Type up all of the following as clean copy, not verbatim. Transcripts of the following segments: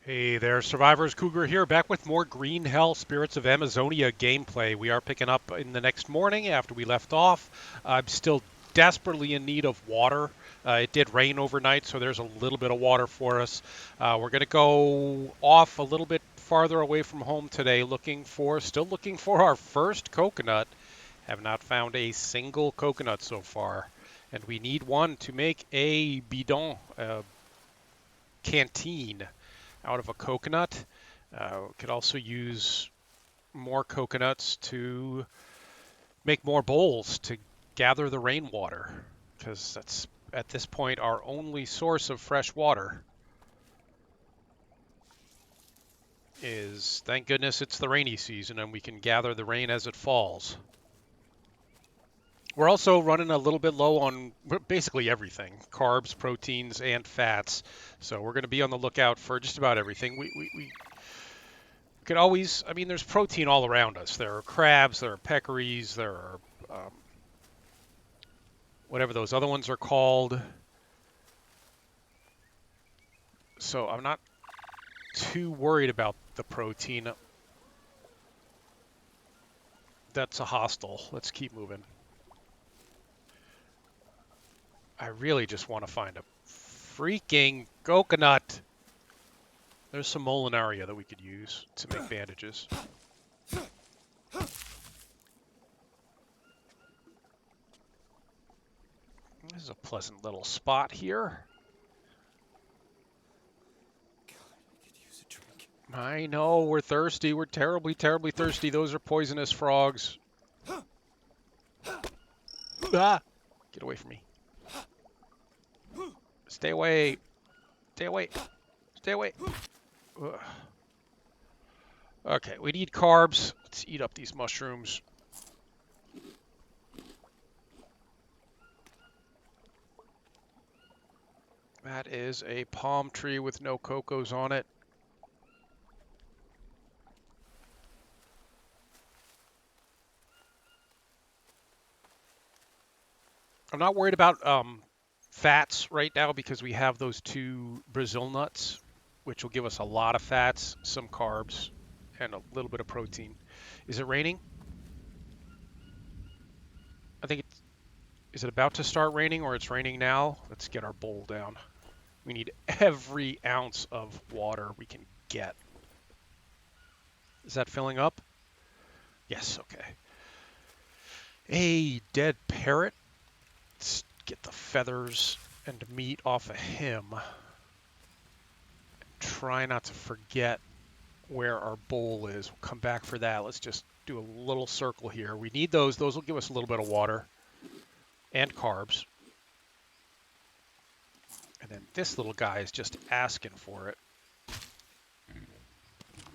Hey there, Survivors. Cougar here, back with more Green Hell Spirits of Amazonia gameplay. We are picking up in the next morning after we left off. I'm still desperately in need of water. It did rain overnight, so there's a little bit of water for us. We're going to go off a little bit farther away from home today, still looking for our first coconut. Have not found a single coconut so far. And we need one to make a bidon, canteen out of a coconut. We could also use more coconuts to make more bowls to gather the rainwater, because that's at this point our only source of fresh water. Is thank goodness it's the rainy season and we can gather the rain as it falls. We're also running a little bit low on basically everything, carbs, proteins, and fats. So we're going to be on the lookout for just about everything. We could always, I mean, there's protein all around us. There are crabs, there are peccaries, there are whatever those other ones are called. So I'm not too worried about the protein. That's a hostile. Let's keep moving. I really just want to find a freaking coconut. There's some molinaria that we could use to make bandages. This is a pleasant little spot here. I know, we're thirsty. We're terribly, terribly thirsty. Those are poisonous frogs. Ah! Get away from me. Stay away. Stay away. Stay away. Ugh. Okay, we need carbs. Let's eat up these mushrooms. That is a palm tree with no cocos on it. I'm not worried about fats right now because we have those two Brazil nuts, which will give us a lot of fats, some carbs, and a little bit of protein. Is it raining? I think it's... Is it about to start raining or it's raining now? Let's get our bowl down. We need every ounce of water we can get. Is that filling up? Yes, okay. A dead parrot. Let's get the feathers and meat off of him. Try not to forget where our bowl is. We'll come back for that. Let's just do a little circle here. We need those. Those will give us a little bit of water and carbs. And then this little guy is just asking for it.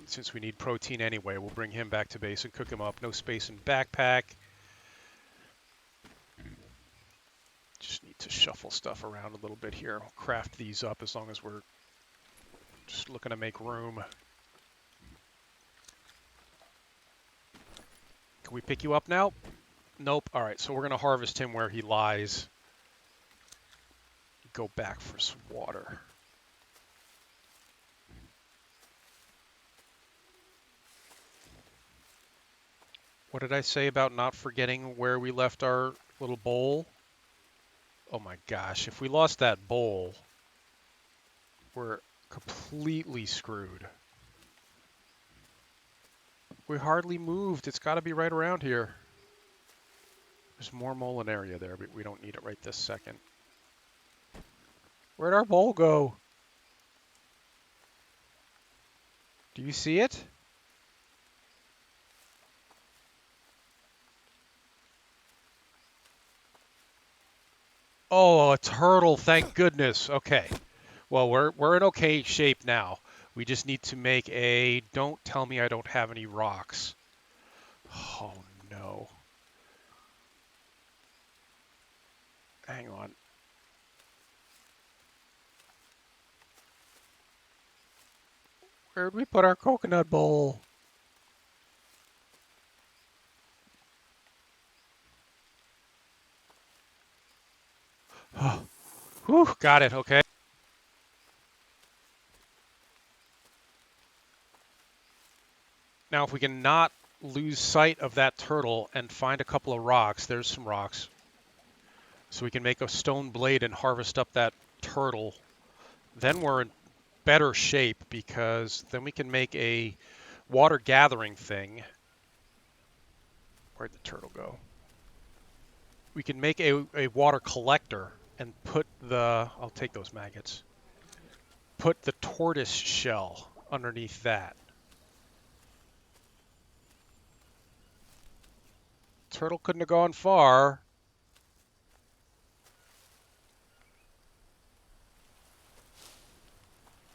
Since we need protein anyway, we'll bring him back to base and cook him up. No space in backpack. Just need to shuffle stuff around a little bit here. We'll craft these up as long as we're just looking to make room. Can we pick you up now? Nope. All right, so we're going to harvest him where he lies. Go back for some water. What did I say about not forgetting where we left our little bowl? Oh my gosh, if we lost that bowl, we're completely screwed. We hardly moved. It's got to be right around here. There's more molinaria there, but we don't need it right this second. Where'd our bowl go? Do you see it? Oh, a turtle, thank goodness. Okay. Well, we're in okay shape now. We just need to make a... Don't tell me I don't have any rocks. Oh, no. Hang on. Where'd we put our coconut bowl? Oh, whew, got it, okay. Now, if we can not lose sight of that turtle and find a couple of rocks, there's some rocks, so we can make a stone blade and harvest up that turtle, then we're in better shape, because then we can make a water gathering thing. Where'd the turtle go? We can make a water collector and put the, I'll take those maggots, put the tortoise shell underneath that. Turtle couldn't have gone far.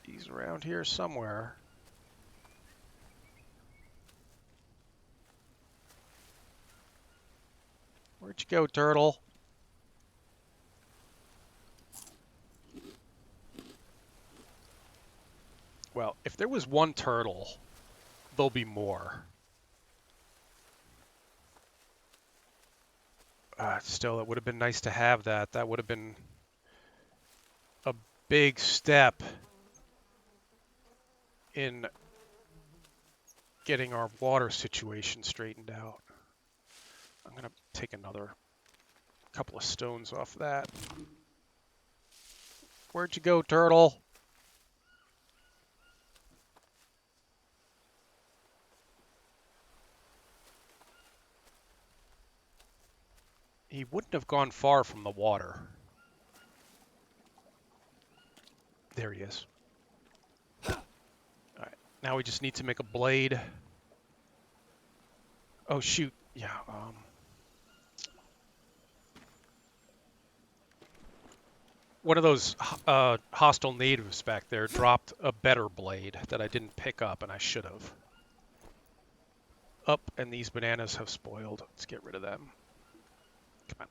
He's around here somewhere. Where'd you go, turtle? Well, if there was one turtle, there'll be more. Still, it would have been nice to have that. That would have been a big step in getting our water situation straightened out. I'm going to take another couple of stones off that. Where'd you go, turtle? He wouldn't have gone far from the water. There he is. All right, now we just need to make a blade. Oh, shoot. Yeah, one of those hostile natives back there dropped a better blade that I didn't pick up, and I should have. Up, and these bananas have spoiled. Let's get rid of them. Come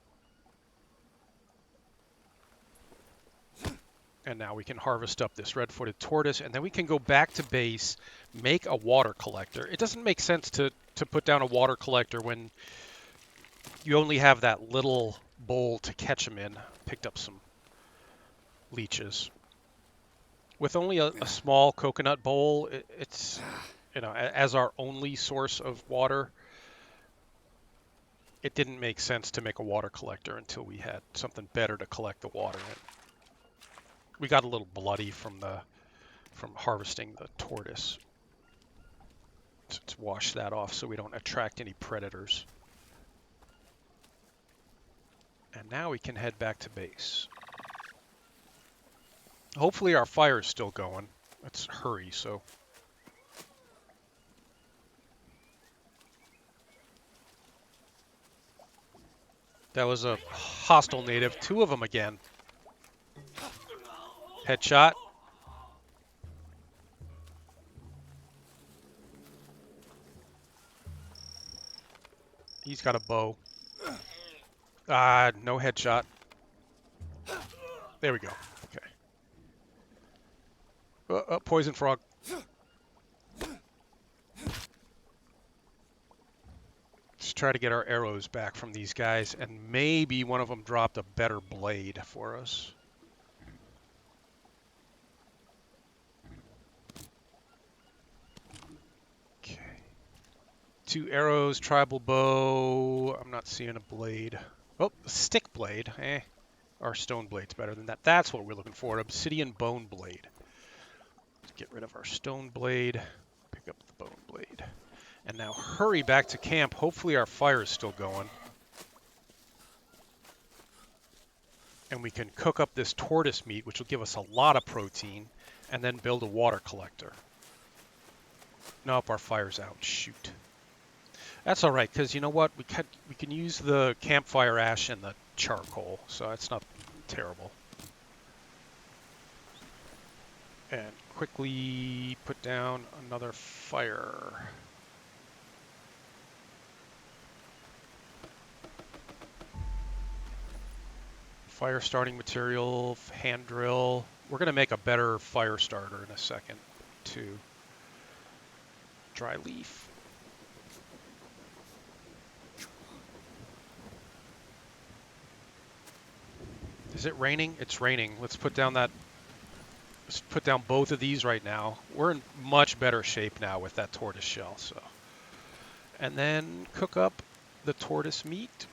on. And now we can harvest up this red-footed tortoise, and then we can go back to base, make a water collector. It doesn't make sense to put down a water collector when you only have that little bowl to catch them in. Picked up some leeches. With only a small coconut bowl, it's, you know, as our only source of water, it didn't make sense to make a water collector until we had something better to collect the water in. We got a little bloody from harvesting the tortoise. Let's wash that off so we don't attract any predators. And now we can head back to base. Hopefully our fire's still going. Let's hurry, so. That was a hostile native. Two of them again. Headshot. He's got a bow. No headshot. There we go. Okay. Poison frog. Let's try to get our arrows back from these guys, and maybe one of them dropped a better blade for us. Okay. 2 arrows, tribal bow. I'm not seeing a blade. Oh, a stick blade. Our stone blade's better than that. That's what we're looking for, obsidian bone blade. Let's get rid of our stone blade. Pick up the bone blade. And now hurry back to camp. Hopefully our fire is still going. And we can cook up this tortoise meat, which will give us a lot of protein, and then build a water collector. Nope, our fire's out. Shoot. That's all right, because you know what? We can use the campfire ash and the charcoal, so that's not terrible. And quickly put down another fire. Fire starting material, hand drill. We're going to make a better fire starter in a second, too. Dry leaf. Is it raining? It's raining. Let's put down both of these right now. We're in much better shape now with that tortoise shell, so. And then cook up the tortoise meat,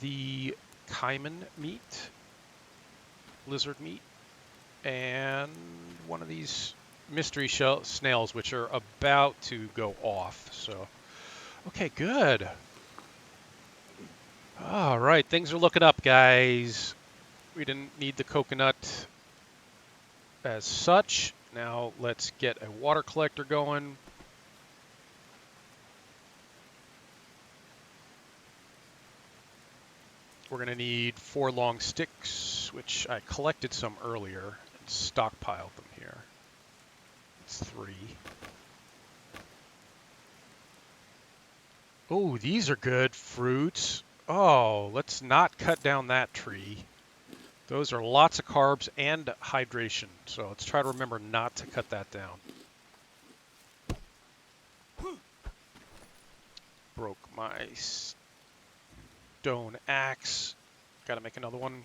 the caiman meat, lizard meat, and one of these mystery snails, which are about to go off. So, okay, good. All right, things are looking up, guys. We didn't need the coconut as such. Now let's get a water collector going. We're going to need 4 long sticks, which I collected some earlier and stockpiled them here. It's 3. Oh, these are good fruits. Oh, let's not cut down that tree. Those are lots of carbs and hydration, so let's try to remember not to cut that down. Broke my stone axe. Gotta make another one.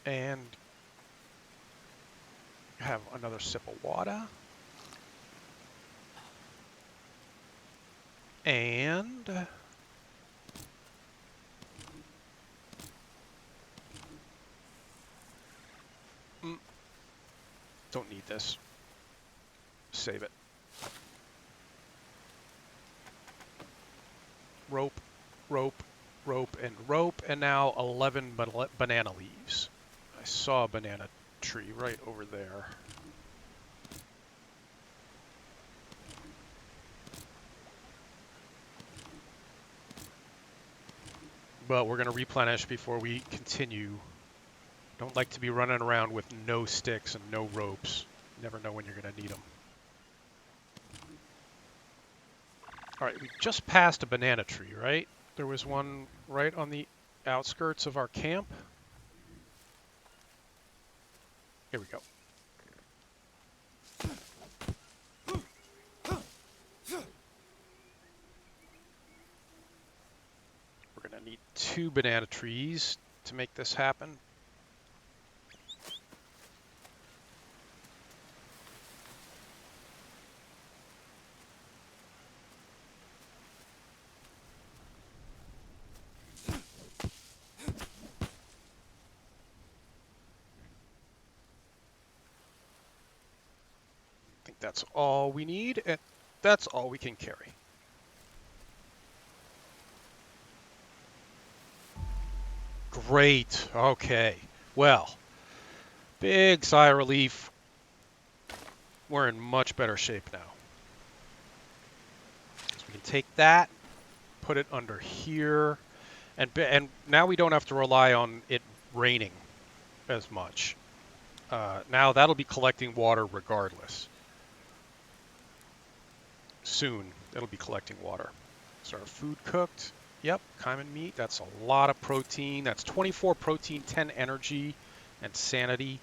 And have another sip of water. And don't need this. Save it. Rope, rope, rope, and rope, and now 11 banana leaves. I saw a banana tree right over there. But we're going to replenish before we continue. Don't like to be running around with no sticks and no ropes. Never know when you're going to need them. All right, we just passed a banana tree, right? There was one right on the outskirts of our camp. Here we go. We're going to need 2 banana trees to make this happen. I think that's all we need, and that's all we can carry. Great. Okay. Well, big sigh of relief. We're in much better shape now. So we can take that, put it under here, and now we don't have to rely on it raining as much. Now that'll be collecting water regardless. Soon it'll be collecting water. So our food cooked. Yep, caiman meat. That's a lot of protein. That's 24 protein, 10 energy, and sanity.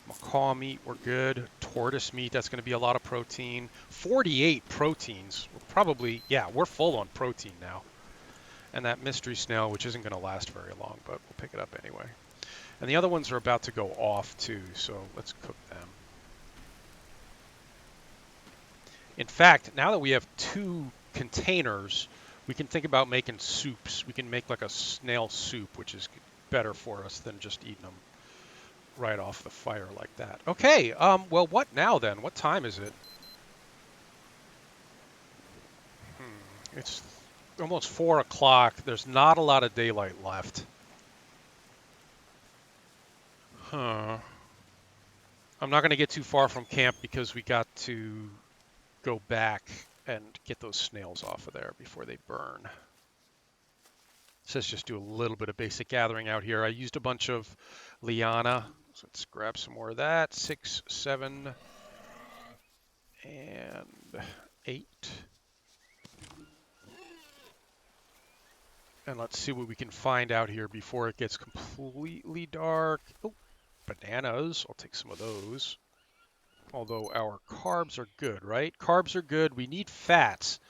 Macaw meat, we're good. Tortoise meat, that's going to be a lot of protein. 48 proteins. We're probably, yeah, we're full on protein now. And that mystery snail, which isn't going to last very long, but we'll pick it up anyway. And the other ones are about to go off too, so let's cook them. In fact, now that we have 2 containers, we can think about making soups. We can make like a snail soup, which is better for us than just eating them right off the fire like that. Okay, well, what now then? What time is it? It's almost 4 o'clock. There's not a lot of daylight left. Huh. I'm not going to get too far from camp because we got to go back and get those snails off of there before they burn. It says just do a little bit of basic gathering out here. I used a bunch of liana, so let's grab some more of that. 6, 7, and 8. And let's see what we can find out here before it gets completely dark. Oh, bananas. I'll take some of those. Although our carbs are good, right? Carbs are good. We need fats.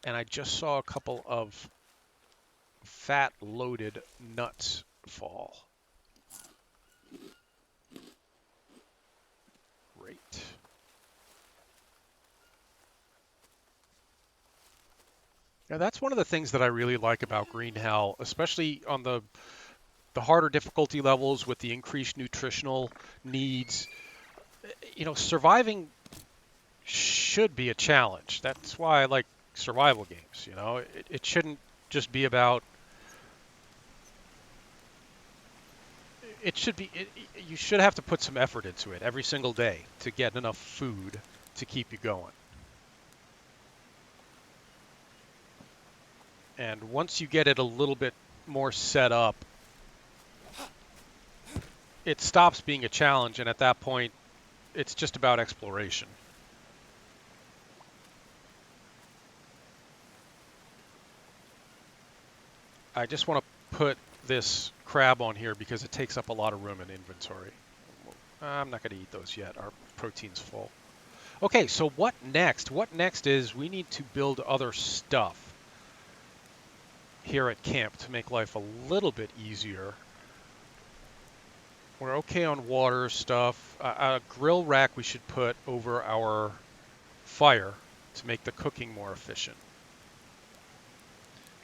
And I just saw a couple of fat-loaded nuts fall. Great. Yeah, that's one of the things that I really like about Green Hell, especially on the harder difficulty levels with the increased nutritional needs. You know, surviving should be a challenge. That's why I like survival games. You know, it shouldn't just be about. It should be. You should have to put some effort into it every single day to get enough food to keep you going. And once you get it a little bit more set up, it stops being a challenge, and at that point, it's just about exploration. I just want to put this crab on here because it takes up a lot of room in inventory. I'm not going to eat those yet. Our protein's full. Okay, so what next? What next is we need to build other stuff here at camp to make life a little bit easier. We're okay on water stuff. A grill rack we should put over our fire to make the cooking more efficient.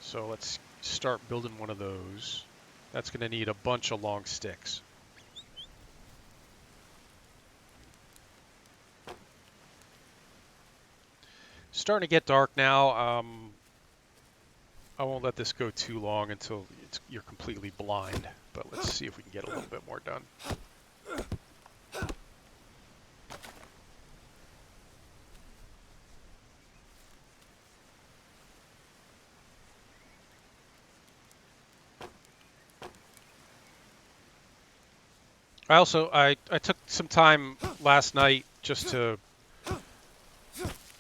So let's start building one of those. That's going to need a bunch of long sticks. Starting to get dark now. I won't let this go too long until you're completely blind, but let's see if we can get a little bit more done. I took some time last night just to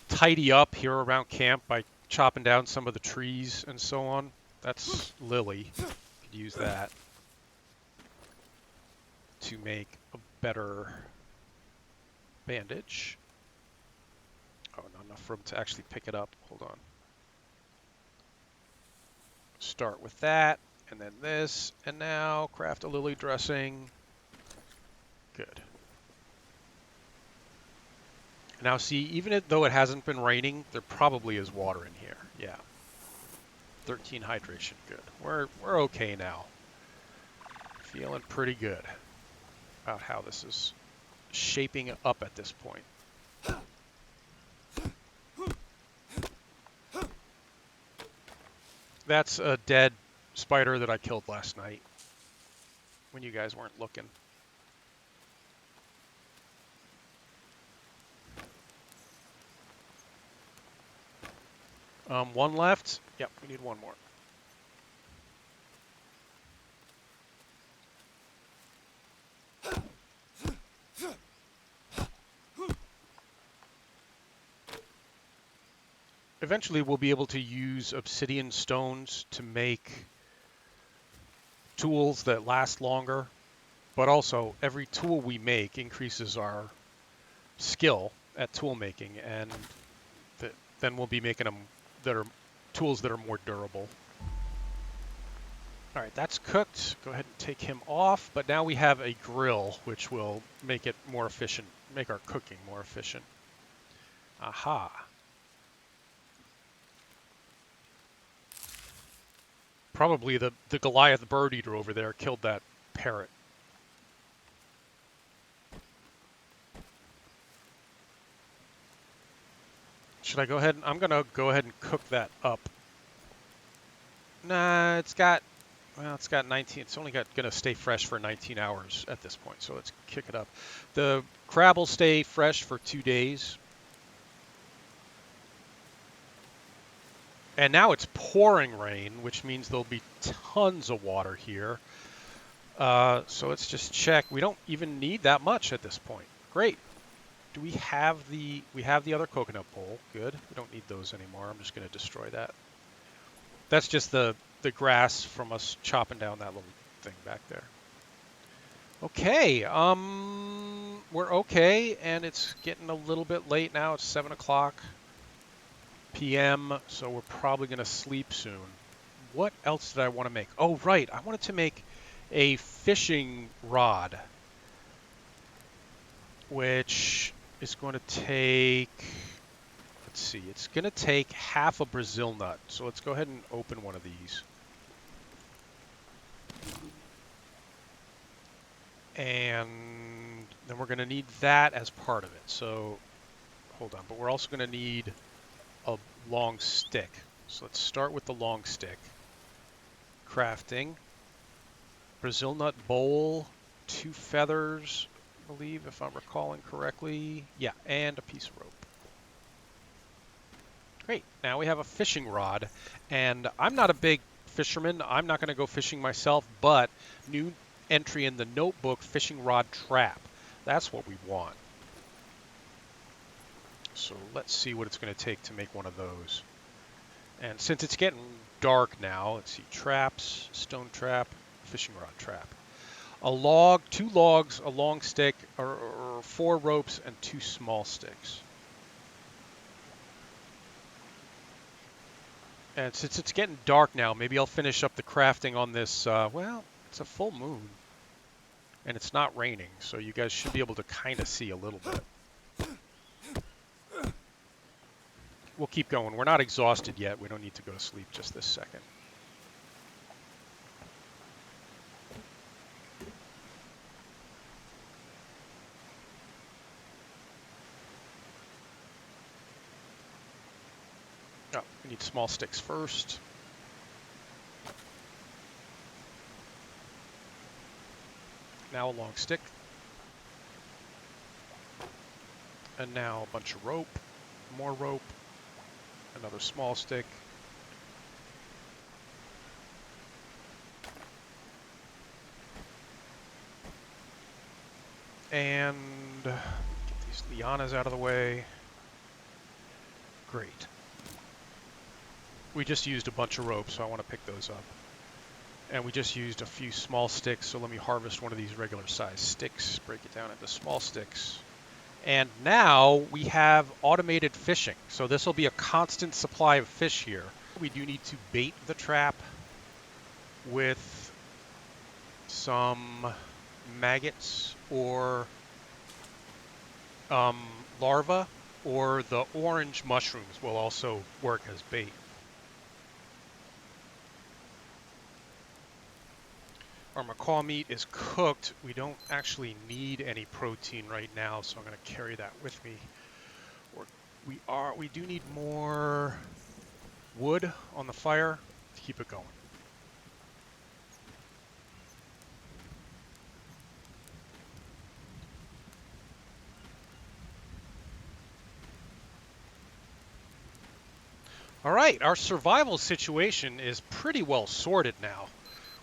tidy up here around camp by chopping down some of the trees and so on. That's lily. Could use that to make a better bandage. Oh, not enough room to actually pick it up. Hold on. Start with that, and then this, and now craft a lily dressing. Good. Now see, even though it hasn't been raining, there probably is water in here. Yeah. 13 hydration, good. We're okay now. Feeling pretty good about how this is shaping up at this point. That's a dead spider that I killed last night when you guys weren't looking. One left. Yep, we need one more. Eventually we'll be able to use obsidian stones to make tools that last longer, but also every tool we make increases our skill at tool making, and then we'll be making them that are tools that are more durable. All right, that's cooked. Go ahead and take him off, but now we have a grill, which will make it more efficient, make our cooking more efficient. Aha. Probably the Goliath bird eater over there killed that parrot. Should I go ahead? I'm going to go ahead and cook that up. Nah, it's got 19. It's only going to stay fresh for 19 hours at this point, so let's kick it up. The crab will stay fresh for 2 days. And now it's pouring rain, which means there'll be tons of water here. So let's just check. We don't even need that much at this point. Great. Do we have the other coconut bowl? Good. We don't need those anymore. I'm just going to destroy that. That's just the grass from us chopping down that little thing back there. Okay. we're okay, and it's getting a little bit late now. It's 7 o'clock p.m., so we're probably going to sleep soon. What else did I want to make? Oh, right. I wanted to make a fishing rod, which is going to take, let's see, it's going to take half a Brazil nut. So let's go ahead and open one of these. And then we're going to need that as part of it. So hold on, but we're also going to need a long stick. So let's start with the long stick. Crafting. Brazil nut bowl, 2 feathers, I believe, if I'm recalling correctly. Yeah, and a piece of rope. Great. Now we have a fishing rod, and I'm not a big fisherman. I'm not going to go fishing myself, but new entry in the notebook, fishing rod trap. That's what we want. So let's see what it's going to take to make one of those. And since it's getting dark now, let's see, traps, stone trap, fishing rod trap. A log, 2 logs, a long stick, or 4 ropes, and 2 small sticks. And since it's getting dark now, maybe I'll finish up the crafting on this, well, it's a full moon. And it's not raining, so you guys should be able to kind of see a little bit. We'll keep going. We're not exhausted yet. We don't need to go to sleep just this second. Oh, we need small sticks first. Now a long stick. And now a bunch of rope. More rope. Another small stick. And get these lianas out of the way. Great. We just used a bunch of rope, so I want to pick those up. And we just used a few small sticks, so let me harvest one of these regular size sticks, break it down into small sticks. And now we have automated fishing. So this will be a constant supply of fish here. We do need to bait the trap with some maggots or larvae, or the orange mushrooms will also work as bait. Our macaw meat is cooked. We don't actually need any protein right now, so I'm going to carry that with me. We do need more wood on the fire to keep it going. All right, our survival situation is pretty well sorted now.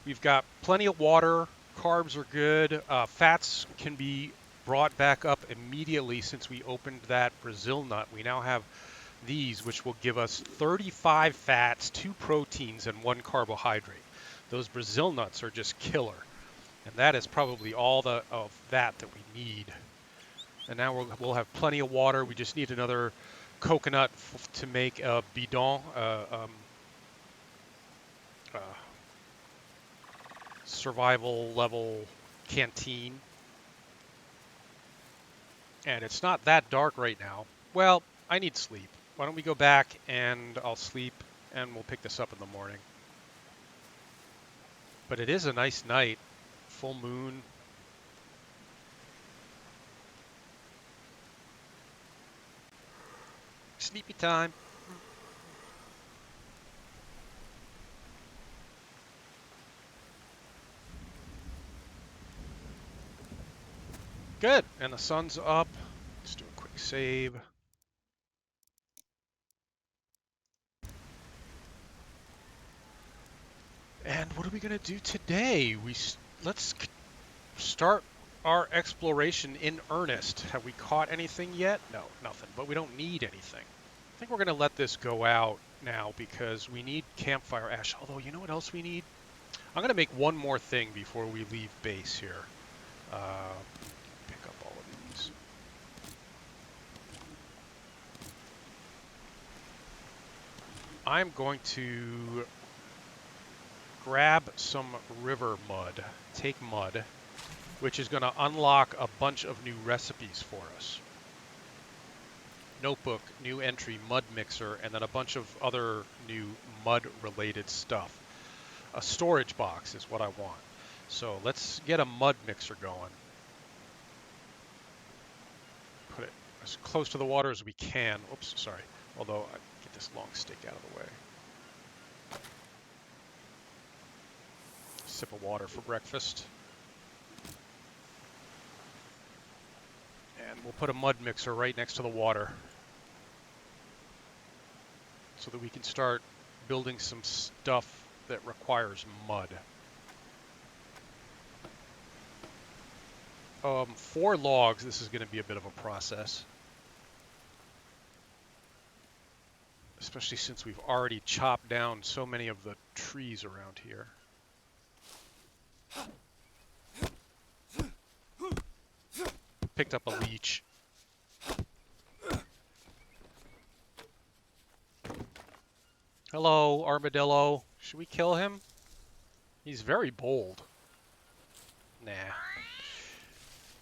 We've got plenty of water, carbs are good, fats can be brought back up immediately since we opened that Brazil nut. We now have these, which will give us 35 fats, 2 proteins, and 1 carbohydrate. Those Brazil nuts are just killer. And that is probably all of that we need. And now we'll have plenty of water. We just need another coconut to make a bidon, survival level canteen. And it's not that dark right now. Well, I need sleep. Why don't we go back and I'll sleep and we'll pick this up in the morning. But it is a nice night. Full moon. Sleepy time. Good, and the sun's up. Let's do a quick save. And what are we gonna do today? Let's start our exploration in earnest. Have we caught anything yet? No, nothing, but we don't need anything. I think we're gonna let this go out now because we need campfire ash. Although, you know what else we need? I'm gonna make one more thing before we leave base here. Pick up all of these. I'm going to grab some river mud, take mud, which is going to unlock a bunch of new recipes for us. Notebook, new entry, mud mixer, and then a bunch of other new mud-related stuff. A storage box is what I want. So let's get a mud mixer going. Put it as close to the water as we can. Oops, sorry. Although, I get this long stick out of the way. Sip of water for breakfast. And we'll put a mud mixer right next to the water so that we can start building some stuff that requires mud. 4 logs, this is going to be a bit of a process. Especially since we've already chopped down so many of the trees around here. Picked up a leech. Hello, armadillo. Should we kill him? He's very bold. Nah.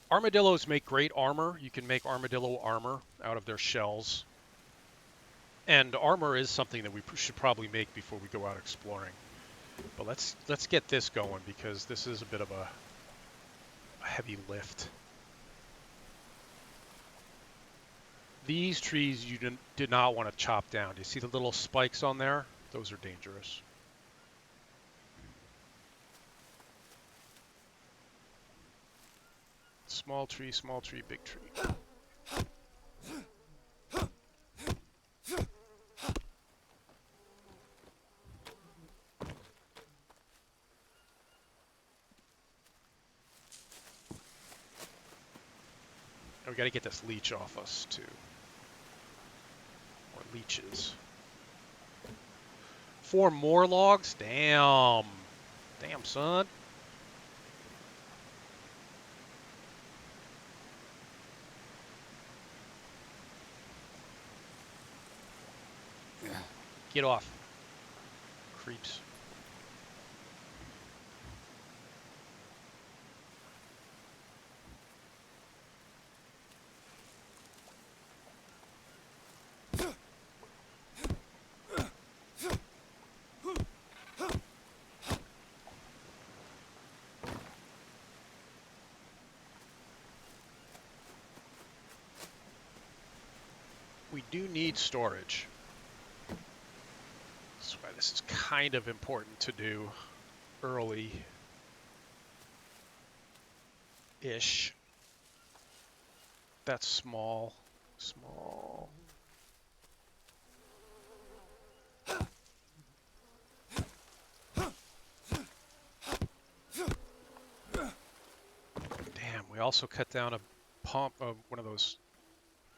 Armadillos make great armor. You can make armadillo armor out of their shells. And armor is something that we should probably make before we go out exploring. But let's get this going because this is a bit of a heavy lift. These trees you did not want to chop down. Do you see the little spikes on there? Those are dangerous. Small tree, big tree. We got to get this leech off us, too. Or leeches. 4 more logs? Damn. Damn, son. Get off. Creeps. We do need storage. That's why this is kind of important to do early-ish. That's small. Small. Damn, we also cut down a one of those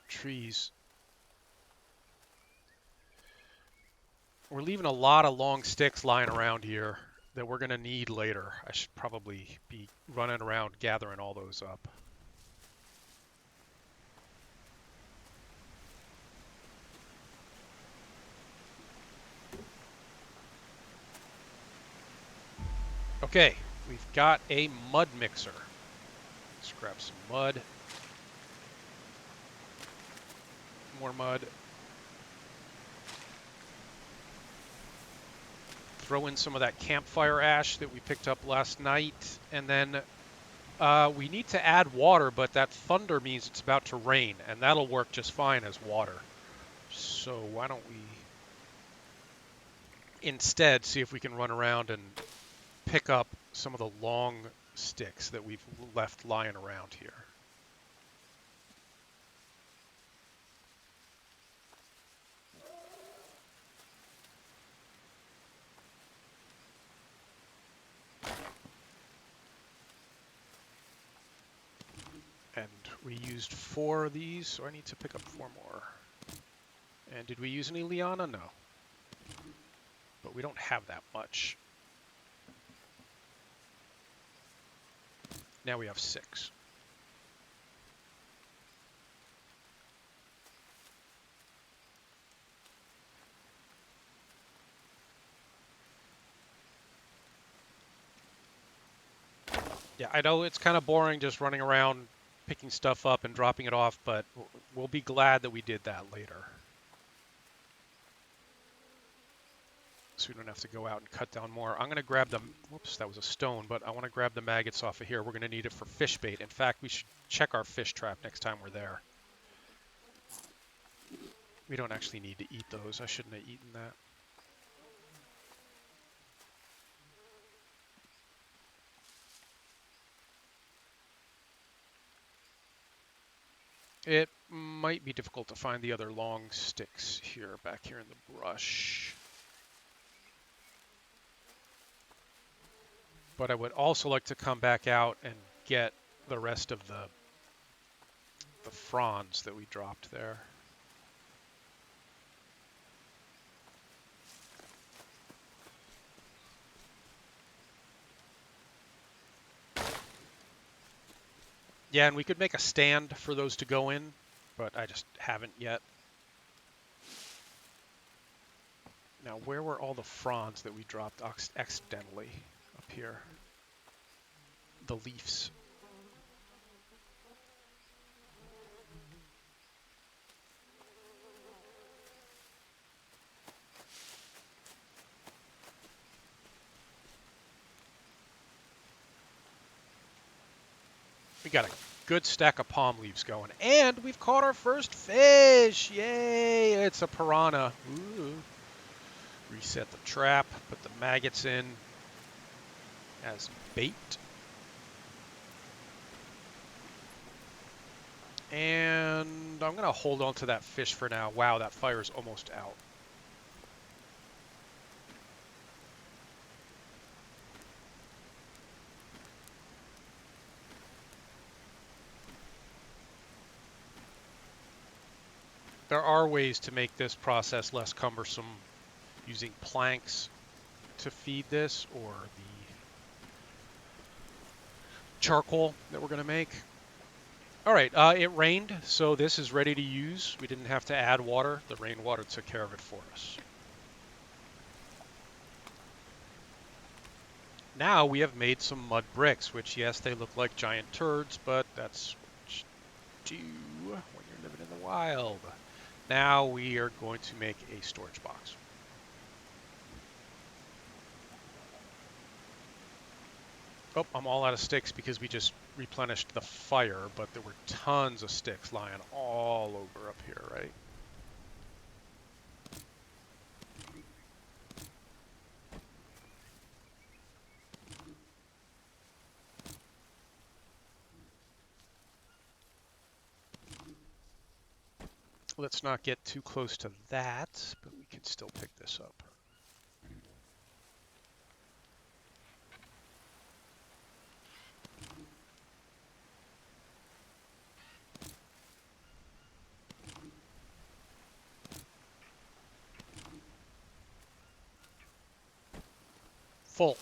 trees. We're leaving a lot of long sticks lying around here that we're going to need later. I should probably be running around gathering all those up. Okay, we've got a mud mixer. Let's grab some mud. More mud. Throw in some of that campfire ash that we picked up last night. And then we need to add water, but that thunder means it's about to rain, and that'll work just fine as water. So why don't we instead see if we can run around and pick up some of the long sticks that we've left lying around here. And we used 4 of these, so I need to pick up 4 more. And did we use any liana? No. But we don't have that much. Now we have 6. Yeah, I know it's kind of boring just running around picking stuff up and dropping it off, but we'll be glad that we did that later. So we don't have to go out and cut down more. I'm going to grab the, whoops, that was a stone, but I want to grab the maggots off of here. We're going to need it for fish bait. In fact, we should check our fish trap next time we're there. We don't actually need to eat those. I shouldn't have eaten that. It might be difficult to find the other long sticks here, back here in the brush. But I would also like to come back out and get the rest of the fronds that we dropped there. Yeah, and we could make a stand for those to go in, but I just haven't yet. Now, where were all the fronds that we dropped accidentally up here? The leaves. We got a good stack of palm leaves going. And we've caught our first fish! Yay! It's a piranha. Ooh. Reset the trap, put the maggots in as bait. And I'm going to hold on to that fish for now. Wow, that fire's almost out. There are ways to make this process less cumbersome using planks to feed this, or the charcoal that we're going to make. All right, it rained, so this is ready to use. We didn't have to add water. The rainwater took care of it for us. Now we have made some mud bricks, which, yes, they look like giant turds, but that's what you do when you're living in the wild. Now we are going to make a storage box. Oh, I'm all out of sticks because we just replenished the fire, but there were tons of sticks lying all over up here, right? Let's not get too close to that, but we can still pick this up. Full.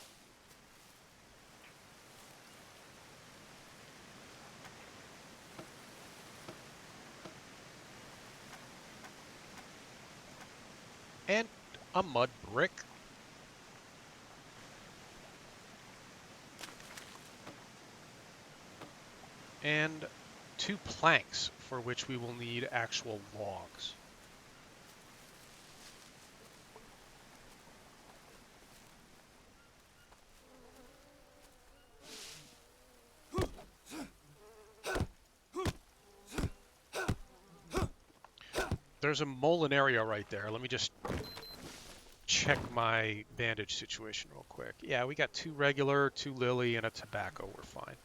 And a mud brick. And 2 planks, for which we will need actual logs. There's a Molinaria right there. Let me just check my bandage situation real quick. Yeah, we got 2 regular, 2 lily, and a tobacco. We're fine.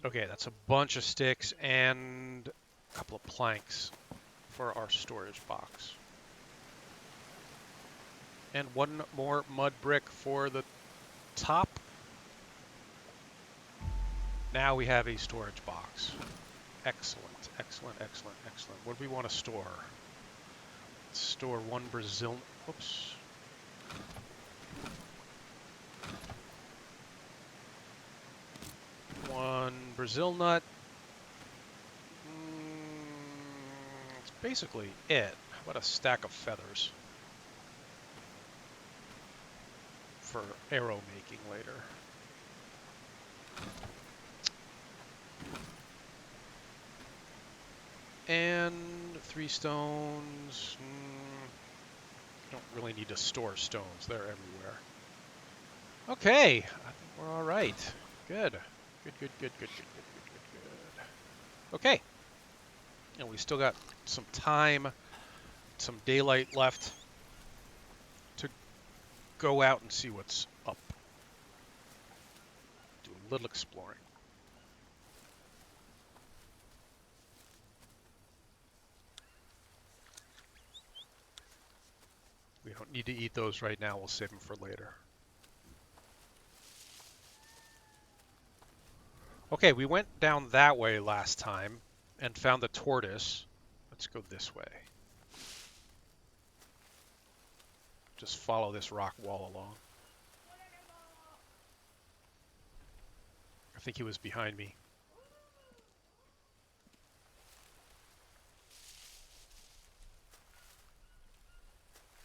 Okay, that's a bunch of sticks and a couple of planks for our storage box. And 1 more mud brick for the top. Now we have a storage box. Excellent, excellent, excellent, excellent. What do we want to store? Let's store 1 Brazil. Oops. One Brazil nut. That's basically it. How about a stack of feathers? for arrow making later. And 3 stones. Don't really need to store stones. They're everywhere. Okay, I think we're all right. Good. Good. Okay. And we still got some time, some daylight left to go out and see what's up. Do a little exploring. We don't need to eat those right now. We'll save them for later. Okay, we went down that way last time and found the tortoise. Let's go this way. Just follow this rock wall along. I think he was behind me.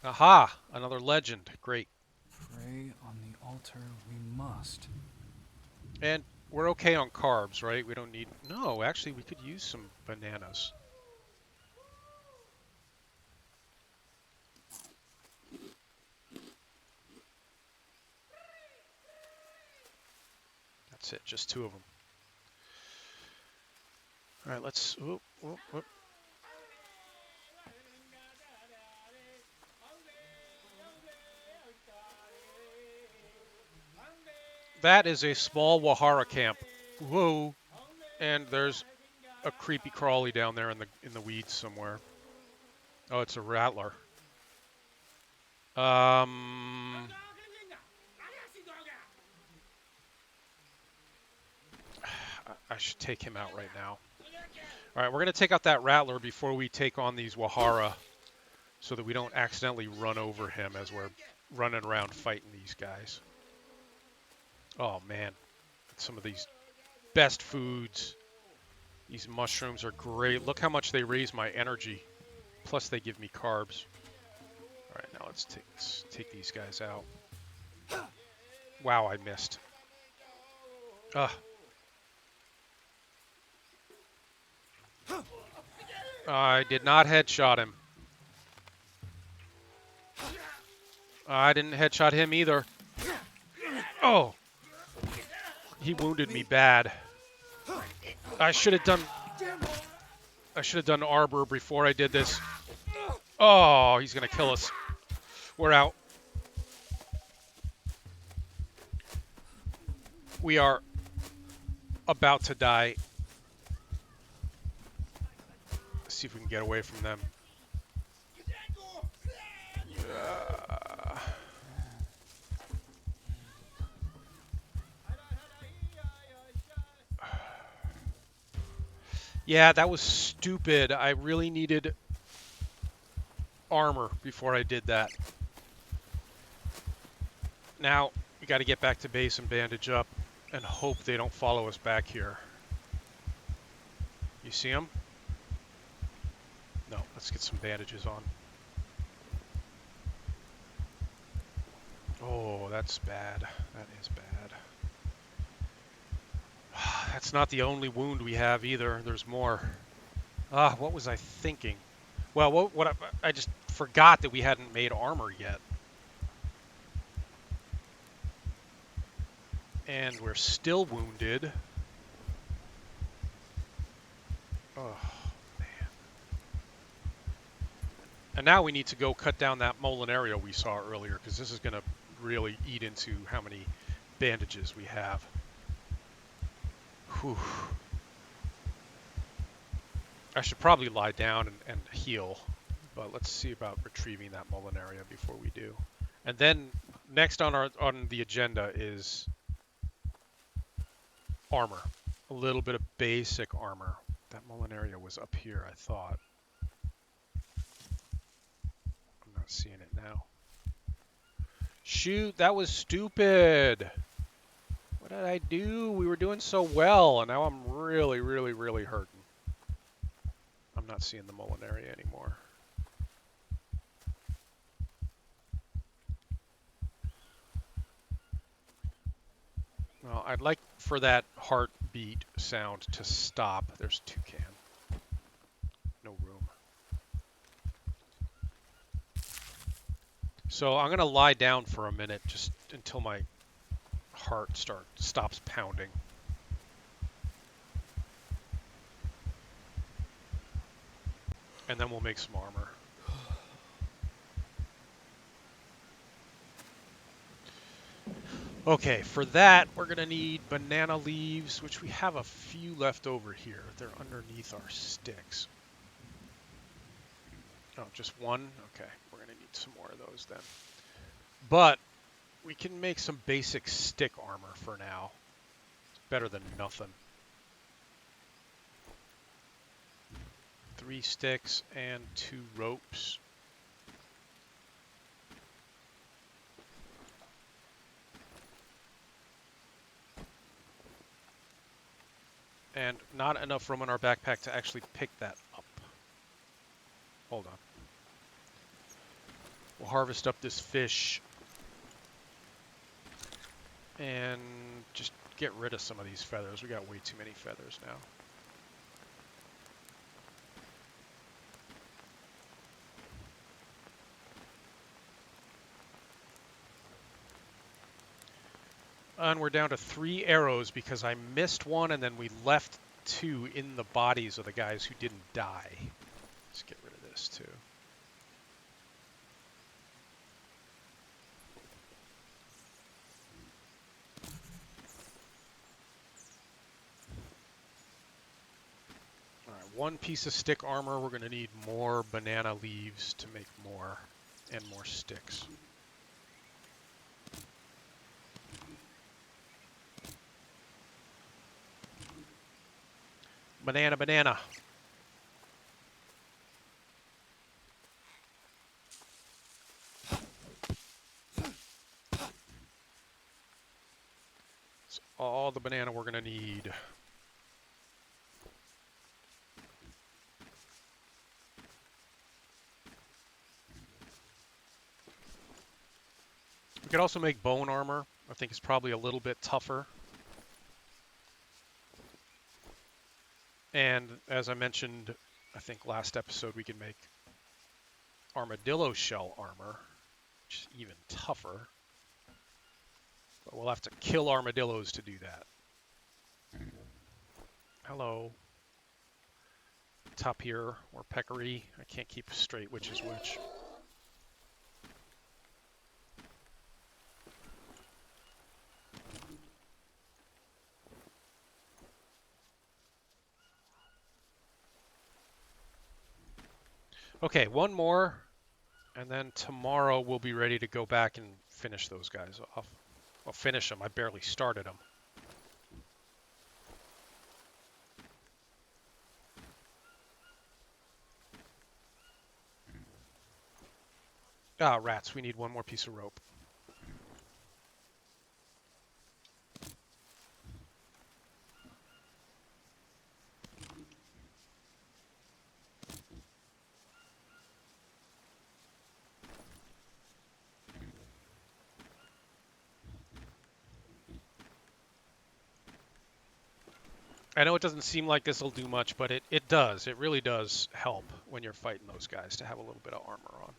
Aha! Another legend. Great. Pray on the altar we must. And we're okay on carbs, right? We don't need... No, actually, we could use some bananas. That's it, just 2 of them. All right, let's... Whoop. That is a small Wahara camp. Whoa. And there's a creepy crawly down there in the weeds somewhere. Oh, it's a rattler. I should take him out right now. All right, we're going to take out that rattler before we take on these Wahara so that we don't accidentally run over him as we're running around fighting these guys. Oh, man. Some of these best foods. These mushrooms are great. Look how much they raise my energy. Plus, they give me carbs. All right, now let's take these guys out. Wow, I missed. I did not headshot him. I didn't headshot him either. Oh! He wounded me bad. I should have done arbor before I did this. Oh, he's gonna kill us. We're out. We are about to die. Let's see if we can get away from them. Yeah, that was stupid. I really needed armor before I did that. Now, we got to get back to base and bandage up and hope they don't follow us back here. You see them? No, let's get some bandages on. Oh, that's bad. That is bad. That's not the only wound we have either. There's more. What was I thinking? Well, I just forgot that we hadn't made armor yet. And we're still wounded. Oh, man. And now we need to go cut down that Molinario we saw earlier, because this is going to really eat into how many bandages we have. Whew. I should probably lie down and heal, but let's see about retrieving that Molinaria before we do. And then next on the agenda is armor. A little bit of basic armor. That Molinaria was up here, I thought. I'm not seeing it now. Shoot, that was stupid. What did I do? We were doing so well, and now I'm really, really, really hurting. I'm not seeing the Molinaria anymore. Well, I'd like for that heartbeat sound to stop. There's toucan. No room. So I'm going to lie down for a minute just until my heart stops pounding. And then we'll make some armor. Okay, for that, we're going to need banana leaves, which we have a few left over here. They're underneath our sticks. Oh, just one? Okay, we're going to need some more of those then. But we can make some basic stick armor for now. It's better than nothing. 3 sticks and 2 ropes. And not enough room in our backpack to actually pick that up. Hold on. We'll harvest up this fish and just get rid of some of these feathers. We got way too many feathers now. And we're down to 3 arrows because I missed one and then we left 2 in the bodies of the guys who didn't die. Let's get rid of this too. All right, 1 piece of stick armor. We're going to need more banana leaves to make more and more sticks. Banana, banana. That's all the banana we're going to need. We could also make bone armor. I think it's probably a little bit tougher. And as I mentioned, I think last episode, we can make armadillo shell armor, which is even tougher. But we'll have to kill armadillos to do that. Hello. Tapir or peccary. I can't keep straight which is which. Okay, 1 more, and then tomorrow we'll be ready to go back and finish those guys off. Well, finish them. I barely started them. Ah, rats. We need 1 more piece of rope. I know it doesn't seem like this will do much, but it does. It really does help when you're fighting those guys to have a little bit of armor on.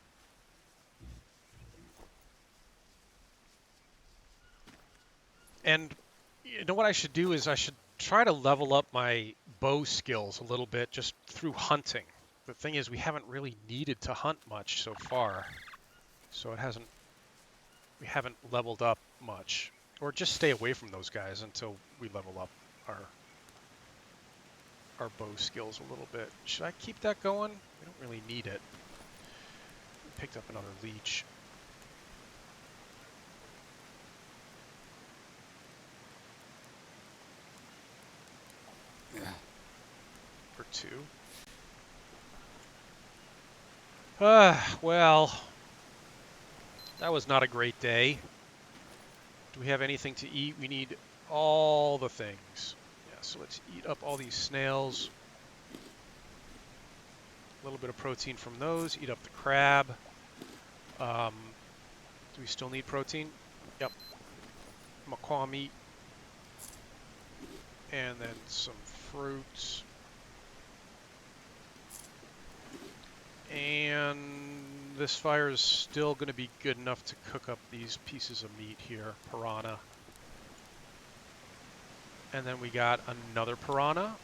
And you know what I should do is I should try to level up my bow skills a little bit just through hunting. The thing is, we haven't really needed to hunt much so far, so we haven't leveled up much. Or just stay away from those guys until we level up our bow skills a little bit. Should I keep that going? We don't really need it. We picked up another leech. For 2. Well, that was not a great day. Do we have anything to eat? We need all the things. Yeah, so let's eat up all these snails. A little bit of protein from those. Eat up the crab. Do we still need protein? Yep. Macaw meat. And then some fruit. And this fire is still going to be good enough to cook up these pieces of meat here, piranha. And then we got another piranha.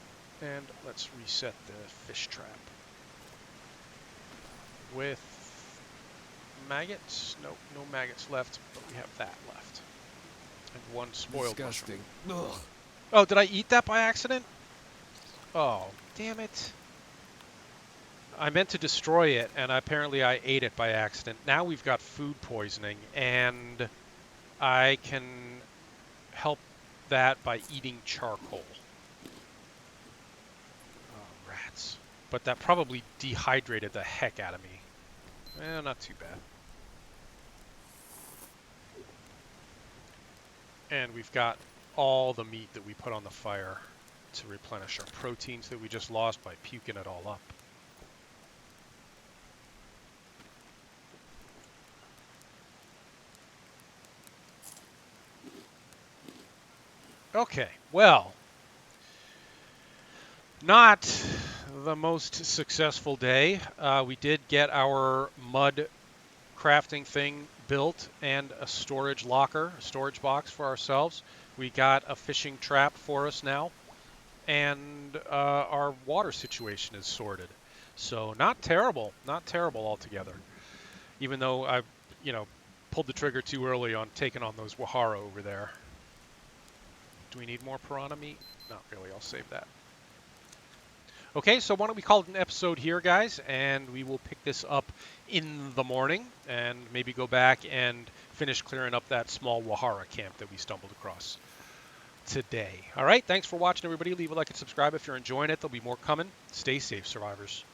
And let's reset the fish trap. With maggots? Nope, no maggots left, but we have that left. And one spoiled Disgusting. mushroom. Ugh. Oh, did I eat that by accident? Oh, damn it. I meant to destroy it, and apparently I ate it by accident. Now we've got food poisoning, and I can help that by eating charcoal. Oh, rats. But that probably dehydrated the heck out of me. Eh, not too bad. And we've got all the meat that we put on the fire to replenish our proteins that we just lost by puking it all up. Okay, well, not the most successful day. We did get our mud crafting thing built and a storage locker, a storage box for ourselves. We got a fishing trap for us now, and our water situation is sorted. So not terrible altogether. Even though I, pulled the trigger too early on taking on those Wahara over there. Do we need more piranha meat? Not really, I'll save that. Okay, so why don't we call it an episode here, guys, and we will pick this up in the morning and maybe go back and finish clearing up that small Wahara camp that we stumbled across today. All right, thanks for watching, everybody. Leave a like and subscribe if you're enjoying it. There'll be more coming. Stay safe, survivors.